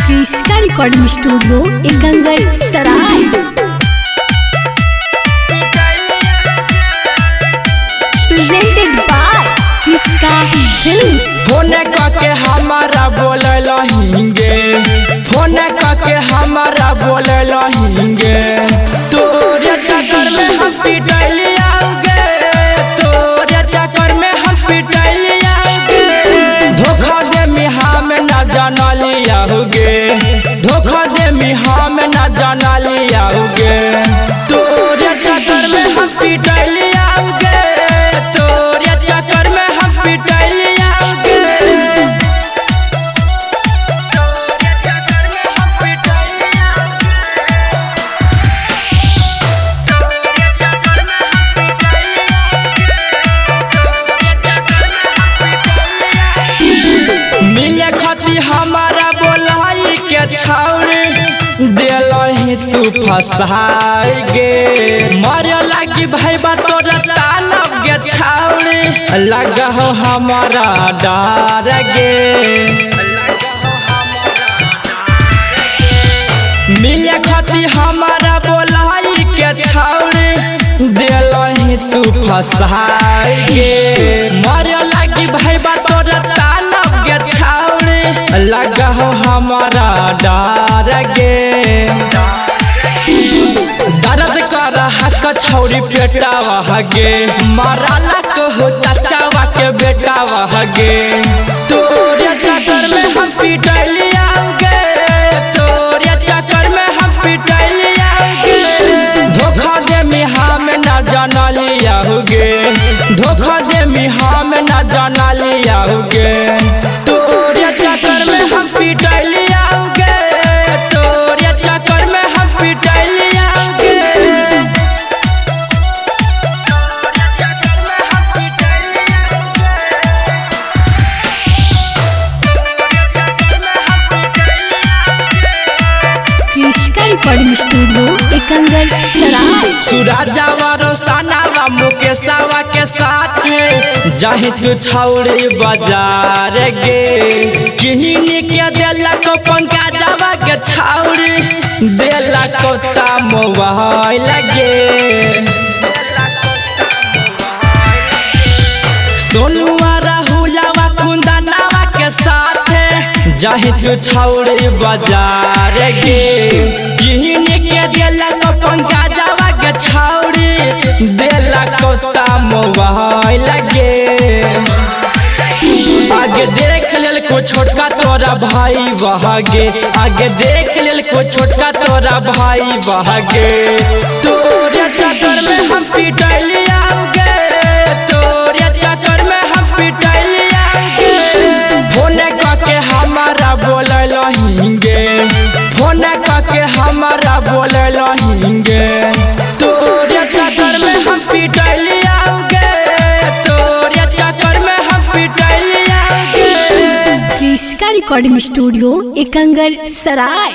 क्रिस्का recording studio एकंगर सराय। Presented by क्रिस्का फिल्म्स। फोन करके हमारा बोलल हिंगे, फोन करके हमारा बोलल हिंगे, तोरे चक्कर में हम पिटलियाओगे, तोरे चक्कर में हम पिटलियाओगे। धोखा दे मी हम ना जाना लियाओगे, धोखा दे मी हम ना जाना लियाओगे, तोरे चक्कर में हम पिटलियाओगे, तोरे चक्कर में हम पिटलियाओगे। मिले खाती हमारा बोलाई के छाउरी दिलही तू फसाई गे, मरे लगी भाई बा तोरा तालब गे छाउरी लगा हो हमारा डर गे। मिले खाती हमारा बोलाई के छाउरी दिलही तू फसाई गे, मरे लगी भाई बा तोरा तालब गे छाउरी लगा हो हमारा डर गे। दर्द कर हक छौरी पेटावा गे, मारा हो चाचावा के बेटावा गे, तोरे चक्कर में हम पिटलियाओगे, तोरे चक्कर में हम पिटलियाओगे। धोखा दे मी हम ना जाना लियाओगे, धोखा दे मी हम ना जाना लियाओगे, तोरे चक्कर में हम पिटलियाओगे, तोरे चक्कर में हम पिटलियाओगे। क्रिस्का रिकॉर्डिंग स्टूडियो एकंगर सराय। सुराजावा रोशनावा मुकेशवा के साथ जाहि तू छौरी बाजार गे, किहिन के देला को पंकजवा के छौरी देला को ता मोबाइल गे। सोनुआ राहुलवा कुंदनवा के साथ जाहि तू छौरी बाजार गे, किहिन के देला को पंकजवा के छौरी देला को ता मोबाइल गे। आगे देख लेल को छोटका तोरा भाई बहागे, आगे देख लेल को छोटका तोरा भाई बहागे, तोरे चक्कर में हम पिटलियाओगे, तोरे चक्कर में हम पिटलियाओगे। फोन करके हमारा बोलल हिंगे, फोन करके हमारा बोलल हिंगे, तोरे चक्कर में हम पिटलियाओगे, तोरे चक्कर में हम पिटलियाओगे। क्रिस्का रिकॉर्डिंग स्टूडियो एकंगर सराय।